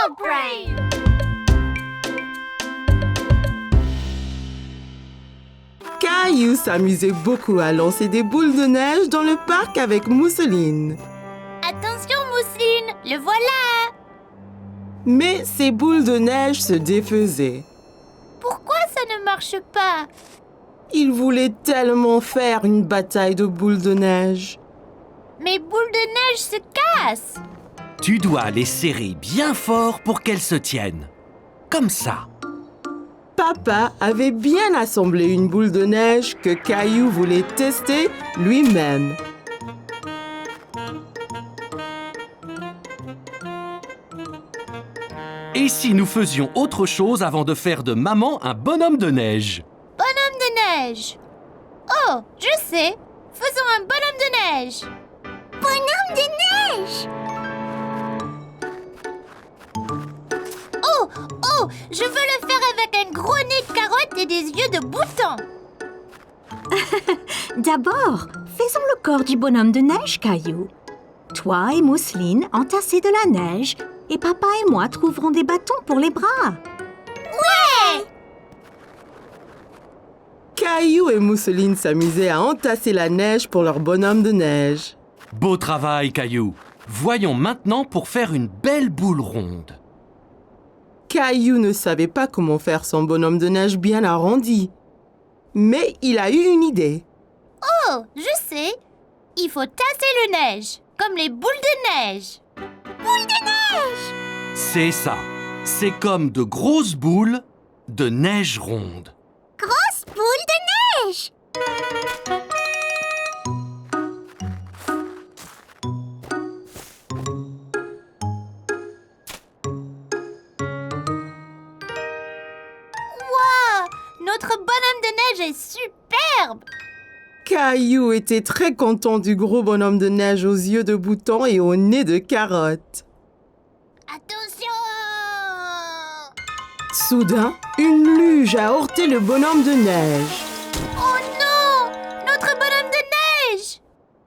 Dog Brain! Caillou s'amusait beaucoup à lancer des boules de neige dans le parc avec Mousseline. Attention, Mousseline, le voilà! Mais ces boules de neige se défaisaient. Pourquoi ça ne marche pas? Il voulait tellement faire une bataille de boules de neige. Mes boules de neige se cassent! Tu dois les serrer bien fort pour qu'elles se tiennent. Comme ça. Papa avait bien assemblé une boule de neige que Caillou voulait tester lui-même. Et si nous faisions autre chose avant de faire de maman un bonhomme de neige? Bonhomme de neige! Oh, je sais! Faisons un bonhomme de neige! Bonhomme de neige! Oh, je veux le faire avec un gros nez de carotte et des yeux de bouton! D'abord, faisons le corps du bonhomme de neige, Caillou. Toi et Mousseline entassez de la neige et papa et moi trouverons des bâtons pour les bras. Caillou et Mousseline s'amusaient à entasser la neige pour leur bonhomme de neige. Beau travail, Caillou. Voyons maintenant pour faire une belle boule ronde. Caillou ne savait pas comment faire son bonhomme de neige bien arrondi. Mais il a eu une idée. Oh, je sais! Il faut tasser le neige, comme les boules de neige! Boules de neige! C'est ça. C'est comme de grosses boules de neige ronde. Grosse boule de neige! Wow! Notre bonhomme de neige est superbe! Caillou était très content du gros bonhomme de neige aux yeux de bouton et au nez de carotte. Attention! Soudain, une luge a heurté le bonhomme de neige. Oh non! Notre bonhomme de neige!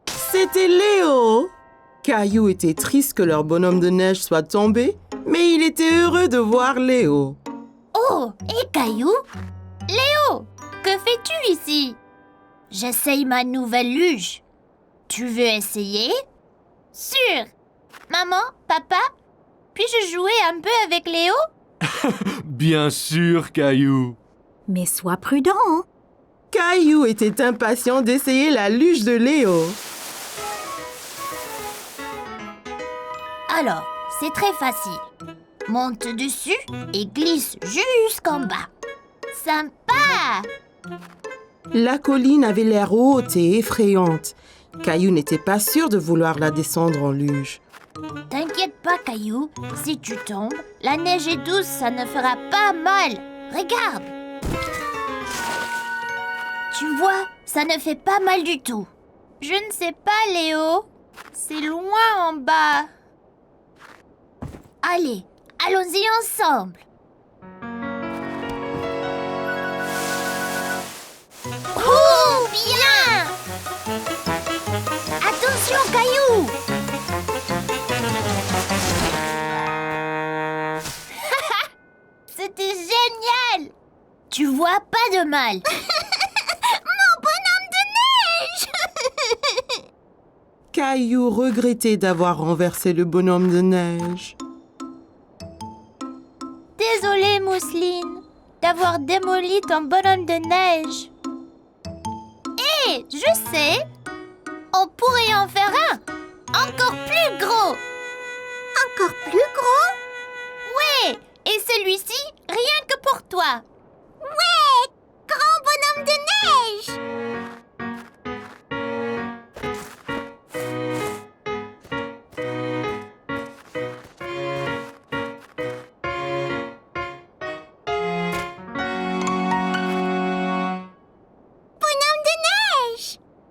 C'était Léo. Caillou était triste que leur bonhomme de neige soit tombé, mais il était heureux de voir Léo. Oh, et Caillou? Léo, que fais-tu ici? J'essaye ma nouvelle luge. Tu veux essayer? Sûr! Maman, papa, puis-je jouer un peu avec Léo? Bien sûr, Caillou. Mais sois prudent, hein. Caillou était impatient d'essayer la luge de Léo. Alors, c'est très facile. Monte dessus et glisse jusqu'en bas. Sympa! La colline avait l'air haute et effrayante. Caillou n'était pas sûr de vouloir la descendre en luge. T'inquiète pas, Caillou. Si tu tombes, la neige est douce, ça ne fera pas mal. Regarde! Tu vois, ça ne fait pas mal du tout. Je ne sais pas, Léo. C'est loin en bas. Allez, allons-y ensemble. Oh, bien! Attention, Caillou! C'était génial! Tu vois pas de mal. Mon bonhomme de neige! Caillou regrettait d'avoir renversé le bonhomme de neige. Désolée, Mousseline, d'avoir démoli ton bonhomme de neige. Hé, je sais! On pourrait en faire un encore plus gros! Encore plus gros? Ouais! Et celui-ci, rien que pour toi! Ouais! Grand bonhomme de neige!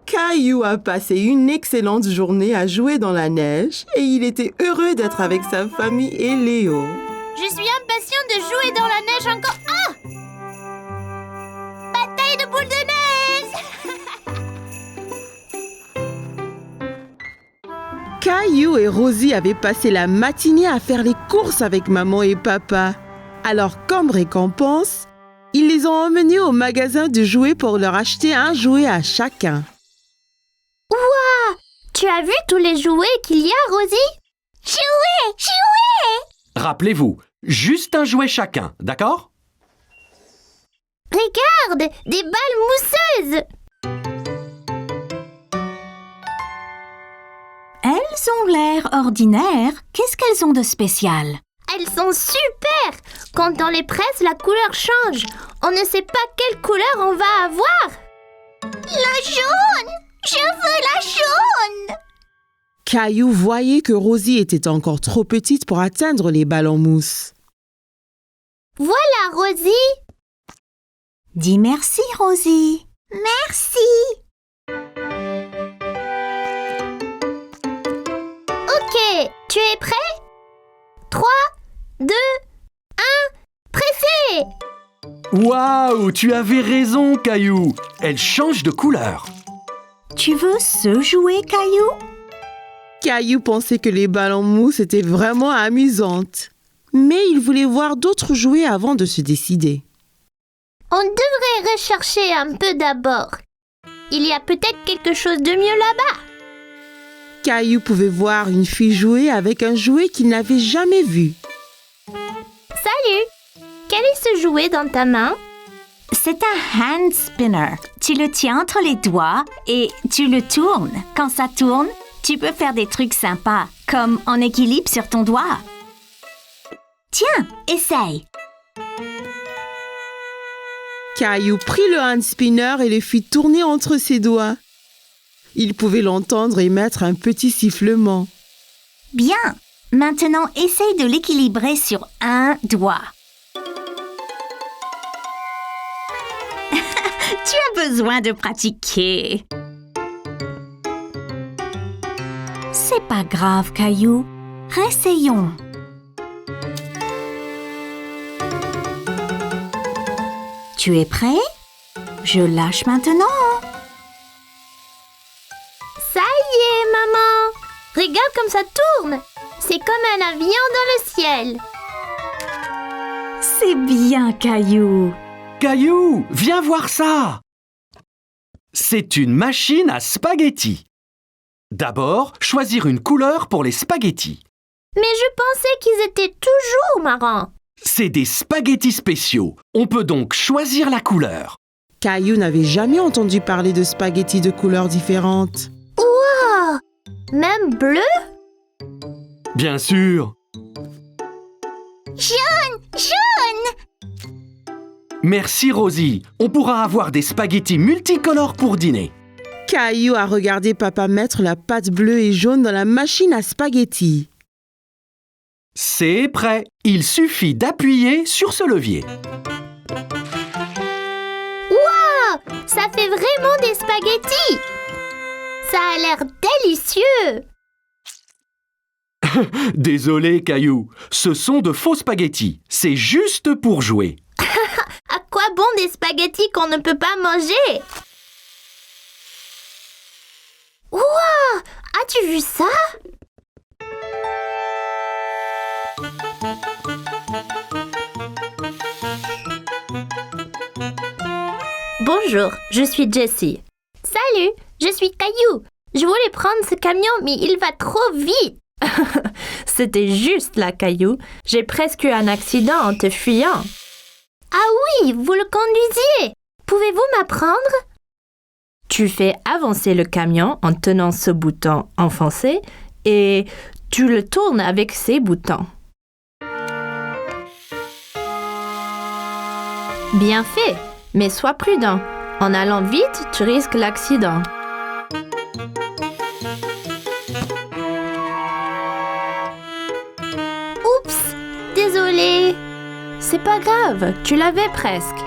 Caillou a passé une excellente journée à jouer dans la neige et il était heureux d'être avec sa famille et Léo. Je suis impatient de jouer dans la neige encore. Ah! Bataille de boules de neige! Caillou et Rosie avaient passé la matinée à faire les courses avec maman et papa. Alors, comme récompense, ils les ont emmenés au magasin de jouets pour leur acheter un jouet à chacun. Tu as vu tous les jouets qu'il y a, Rosie? Jouets! Rappelez-vous, juste un jouet chacun, d'accord? Regarde, des balles mousseuses! Elles ont l'air ordinaires. Qu'est-ce qu'elles ont de spécial? Elles sont super! Quand on les presse, la couleur change. On ne sait pas quelle couleur on va avoir. La jaune! Je veux la jaune! Caillou voyait que Rosie était encore trop petite pour atteindre les balles en mousse. Voilà, Rosie! Dis merci, Rosie. Merci! Ok, tu es prêt? 3, 2, 1, pressez! Waouh, tu avais raison, Caillou. Elle change de couleur. Tu veux ce jouet, Caillou? Caillou pensait que les balles en mousse étaient vraiment amusantes. Mais il voulait voir d'autres jouets avant de se décider. On devrait rechercher un peu d'abord. Il y a peut-être quelque chose de mieux là-bas. Caillou pouvait voir une fille jouer avec un jouet qu'il n'avait jamais vu. Salut! Quel est ce jouet dans ta main? C'est un hand spinner. Tu le tiens entre les doigts et tu le tournes. Quand ça tourne, tu peux faire des trucs sympas, comme en équilibre sur ton doigt. Tiens, essaye. Caillou prit le hand spinner et le fit tourner entre ses doigts. Il pouvait l'entendre émettre un petit sifflement. Bien. Maintenant, essaye de l'équilibrer sur un doigt. Tu as besoin de pratiquer. C'est pas grave, Caillou. Réessayons. Tu es prêt? Je lâche maintenant. Ça y est, maman! Regarde comme ça tourne! C'est comme un avion dans le ciel. C'est bien, Caillou. Caillou, viens voir ça. C'est une machine à spaghettis. D'abord, choisir une couleur pour les spaghettis. Mais je pensais qu'ils étaient toujours marrants. C'est des spaghettis spéciaux. On peut donc choisir la couleur. Caillou n'avait jamais entendu parler de spaghettis de couleurs différentes. Wow! Même bleu? Bien sûr. Jaune! Merci Rosie. On pourra avoir des spaghettis multicolores pour dîner. Caillou a regardé papa mettre la pâte bleue et jaune dans la machine à spaghettis. C'est prêt. Il suffit d'appuyer sur ce levier. Wow! Ça fait vraiment des spaghettis! Ça a l'air délicieux! Désolé Caillou, ce sont de faux spaghettis. C'est juste pour jouer. À quoi bon des spaghettis qu'on ne peut pas manger? Wow! As-tu vu ça? Bonjour, je suis Jessie. Salut, je suis Caillou. Je voulais prendre ce camion, mais il va trop vite. C'était juste là, Caillou. J'ai presque eu un accident en te fuyant. Ah oui, vous le conduisiez. Pouvez-vous m'apprendre? Tu fais avancer le camion en tenant ce bouton enfoncé et tu le tournes avec ces boutons. Bien fait, mais sois prudent. En allant vite, tu risques l'accident. Oups, désolé. C'est pas grave, tu l'avais presque.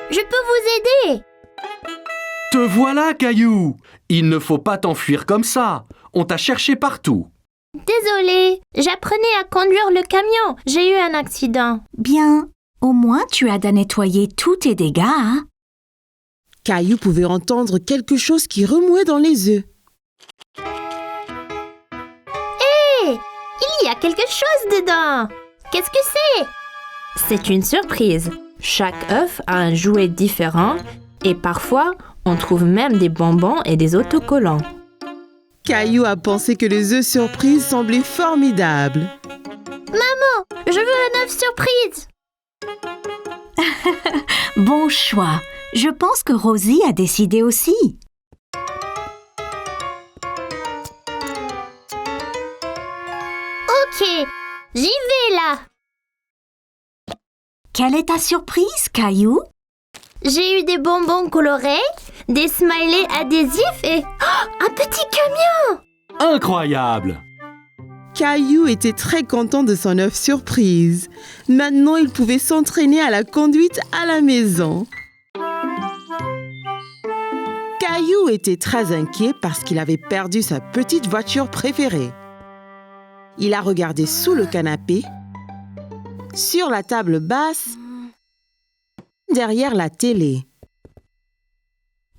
Je peux vous aider. Te voilà, Caillou. Il ne faut pas t'enfuir comme ça. On t'a cherché partout. Désolée, j'apprenais à conduire le camion. J'ai eu un accident. Bien. Au moins, tu as nettoyé tous tes dégâts. Hein? Caillou pouvait entendre quelque chose qui remuait dans les œufs. Il y a quelque chose dedans. Qu'est-ce que c'est? C'est une surprise. Chaque œuf a un jouet différent et parfois, on trouve même des bonbons et des autocollants. Caillou a pensé que les œufs surprises semblaient formidables. Je veux un œuf surprise. Bon choix. Je pense que Rosie a décidé aussi. Ok, j'y vais là. Quelle est ta surprise, Caillou? J'ai eu des bonbons colorés, des smileys adhésifs et un petit camion. Incroyable! Caillou était très content de son œuf surprise. Maintenant, il pouvait s'entraîner à la conduite à la maison. Caillou était très inquiet parce qu'il avait perdu sa petite voiture préférée. Il a regardé sous le canapé, sur la table basse, derrière la télé.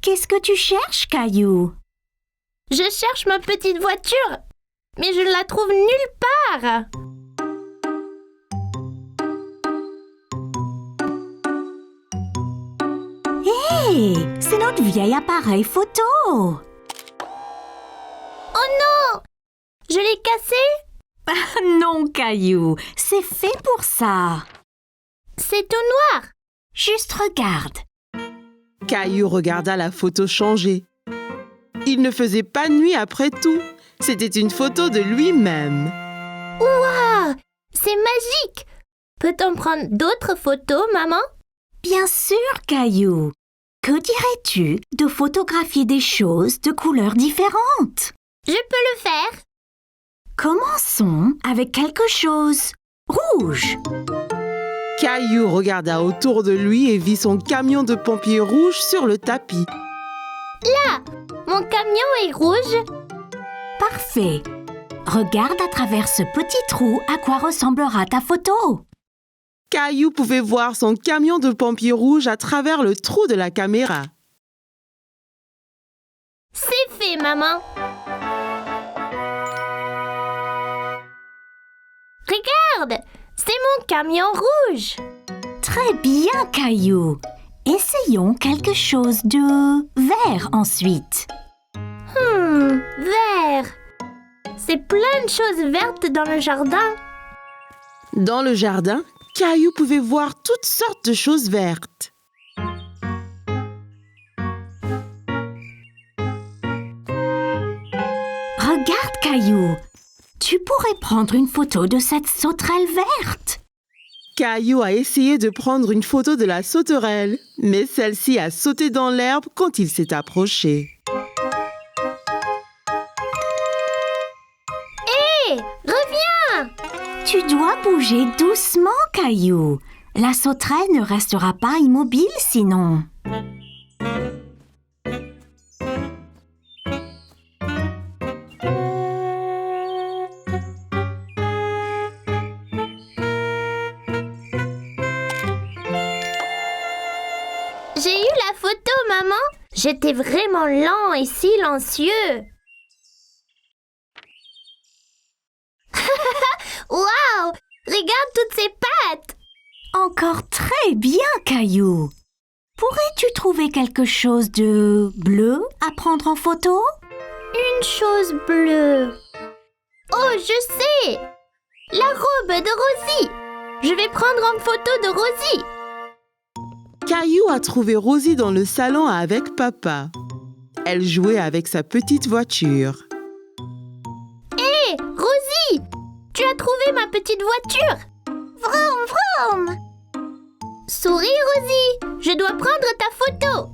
Qu'est-ce que tu cherches, Caillou? Je cherche ma petite voiture, mais je ne la trouve nulle part. Hé, c'est notre vieil appareil photo. Oh non! Je l'ai cassé? Non, Caillou, c'est fait pour ça. C'est tout noir. Juste regarde. Caillou regarda la photo changer. Il ne faisait pas nuit après tout. C'était une photo de lui-même. Waouh! C'est magique! Peut-on prendre d'autres photos, maman? Bien sûr, Caillou. Que dirais-tu de photographier des choses de couleurs différentes? Je peux le faire. Commençons avec quelque chose rouge. Caillou regarda autour de lui et vit son camion de pompiers rouge sur le tapis. Mon camion est rouge. Parfait. Regarde à travers ce petit trou à quoi ressemblera ta photo. Caillou pouvait voir son camion de pompiers rouge à travers le trou de la caméra. C'est fait, maman. Regarde, c'est mon camion rouge. Très bien, Caillou. Essayons quelque chose de vert ensuite. Vert. C'est plein de choses vertes dans le jardin. Dans le jardin, Caillou pouvait voir toutes sortes de choses vertes. Regarde, Caillou. Tu pourrais prendre une photo de cette sauterelle verte. Caillou a essayé de prendre une photo de la sauterelle, mais celle-ci a sauté dans l'herbe quand il s'est approché. Hé, reviens! Tu dois bouger doucement, Caillou. La sauterelle ne restera pas immobile sinon. J'ai eu la photo, maman. J'étais vraiment lent et silencieux. Waouh! Regarde toutes ces pattes! Encore très bien, Caillou. Pourrais-tu trouver quelque chose de bleu à prendre en photo? Une chose bleue. Oh, je sais! La robe de Rosie. Je vais prendre en photo de Rosie. Caillou a trouvé Rosie dans le salon avec papa. Elle jouait avec sa petite voiture. Hé, Rosie! Tu as trouvé ma petite voiture? Vroom, vroom! Souris, Rosie! Je dois prendre ta photo!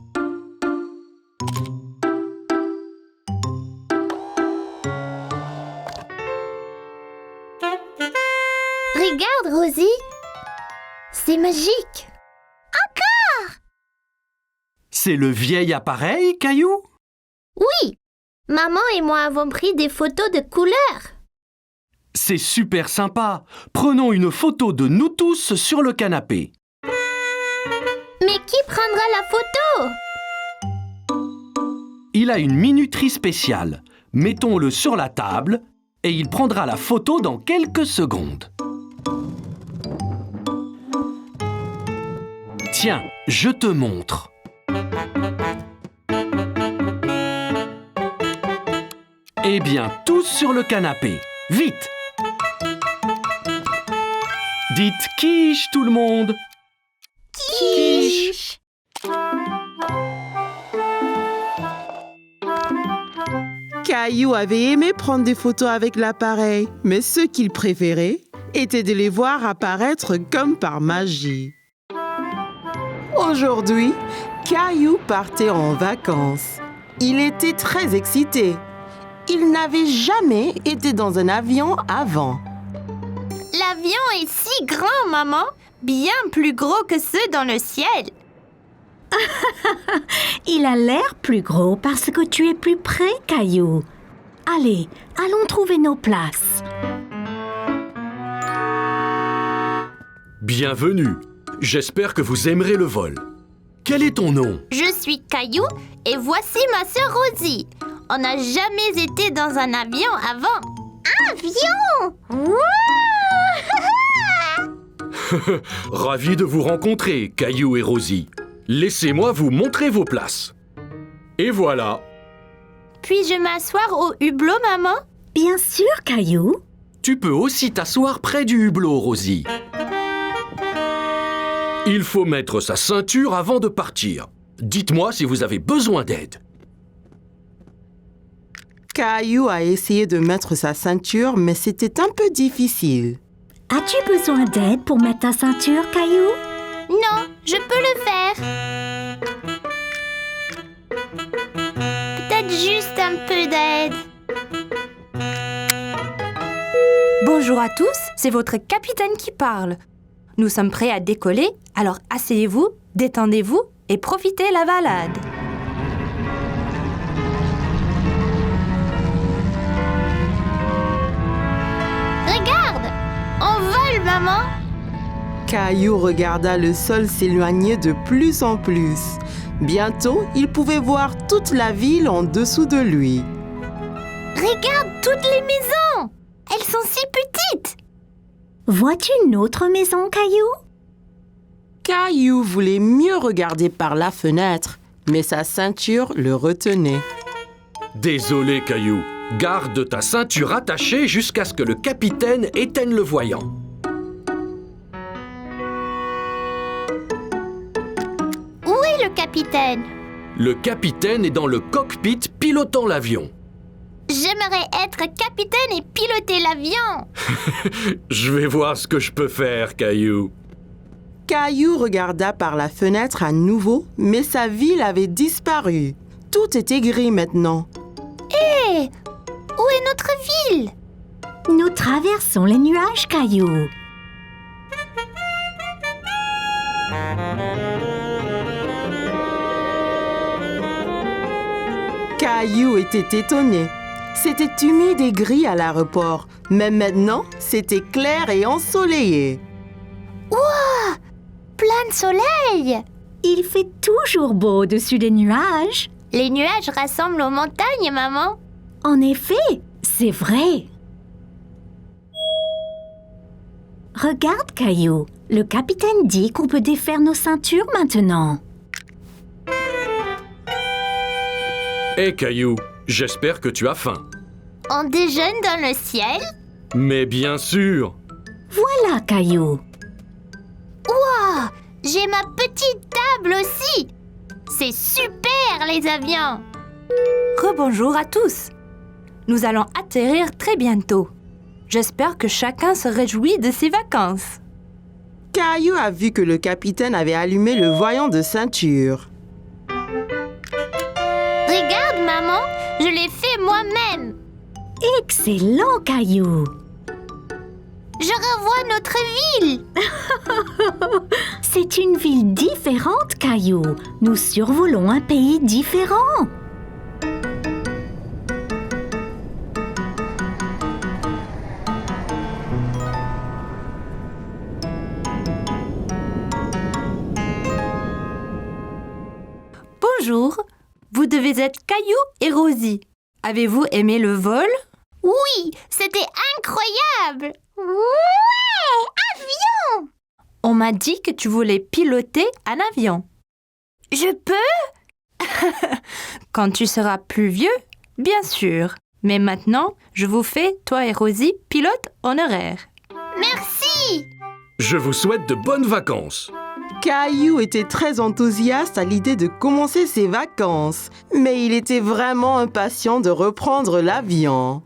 Regarde, Rosie! C'est magique! C'est le vieil appareil, Caillou? Oui! Maman et moi avons pris des photos de couleurs. C'est super sympa. Prenons une photo de nous tous sur le canapé. Mais qui prendra la photo? Il a une minuterie spéciale. Mettons-le sur la table et il prendra la photo dans quelques secondes. Tiens, je te montre. Eh bien, tous sur le canapé. Vite! Dites quiche tout le monde. Quiche. Caillou avait aimé prendre des photos avec l'appareil, mais ce qu'il préférait était de les voir apparaître comme par magie. Aujourd'hui, Caillou partait en vacances. Il était très excité. Il n'avait jamais été dans un avion avant. L'avion est si grand, maman, bien plus gros que ceux dans le ciel. Il a l'air plus gros parce que tu es plus près, Caillou. Allez, allons trouver nos places. Bienvenue. J'espère que vous aimerez le vol. Quel est ton nom? Je suis Caillou et voici ma sœur Rosie. On n'a jamais été dans un avion avant. Avion! Ravi de vous rencontrer, Caillou et Rosie. Laissez-moi vous montrer vos places. Et voilà. Puis-je m'asseoir au hublot, maman? Bien sûr, Caillou. Tu peux aussi t'asseoir près du hublot, Rosie. Il faut mettre sa ceinture avant de partir. Dites-moi si vous avez besoin d'aide. Caillou a essayé de mettre sa ceinture, mais c'était un peu difficile. As-tu besoin d'aide pour mettre ta ceinture, Caillou? Non, je peux le faire. Peut-être juste un peu d'aide. Bonjour à tous, c'est votre capitaine qui parle. Nous sommes prêts à décoller, alors asseyez-vous, détendez-vous et profitez la balade. Regarde, on vole, maman. Caillou regarda le sol s'éloigner de plus en plus. Bientôt, il pouvait voir toute la ville en dessous de lui. Regarde toutes les maisons. Elles sont si petites. Vois-tu une autre maison, Caillou? Caillou voulait mieux regarder par la fenêtre, mais sa ceinture le retenait. Désolé, Caillou. Garde ta ceinture attachée jusqu'à ce que le capitaine éteigne le voyant. Où est le capitaine? Le capitaine est dans le cockpit pilotant l'avion. J'aimerais être capitaine et piloter l'avion. Je vais voir ce que je peux faire, Caillou. Caillou regarda par la fenêtre à nouveau, mais sa ville avait disparu. Tout était gris maintenant. Hé! Où est notre ville? Nous traversons les nuages, Caillou. Caillou était étonné. C'était humide et gris à l'aéroport, mais maintenant, c'était clair et ensoleillé. Ouah! Plein de soleil! Il fait toujours beau au-dessus des nuages. Les nuages rassemblent aux montagnes, maman. En effet, c'est vrai. Regarde, Caillou. Le capitaine dit qu'on peut défaire nos ceintures maintenant. Hé, Caillou, j'espère que tu as faim. On déjeune dans le ciel? Mais bien sûr. Voilà, Caillou. Ouah! J'ai ma petite table aussi! C'est super, les avions! Rebonjour à tous. Nous allons atterrir très bientôt. J'espère que chacun se réjouit de ses vacances. Caillou a vu que le capitaine avait allumé le voyant de ceinture. Regarde, maman, je l'ai fait moi-même. Excellent, Caillou. Je revois notre ville. C'est une ville différente, Caillou. Nous survolons un pays différent. Bonjour, vous devez être Caillou et Rosie. Avez-vous aimé le vol? Oui, c'était incroyable. Ouais, avion. On m'a dit que tu voulais piloter un avion. Je peux? Quand tu seras plus vieux, bien sûr. Mais maintenant, je vous fais, toi et Rosie, pilote honoraire. Merci. Je vous souhaite de bonnes vacances. Caillou était très enthousiaste à l'idée de commencer ses vacances, mais il était vraiment impatient de reprendre l'avion.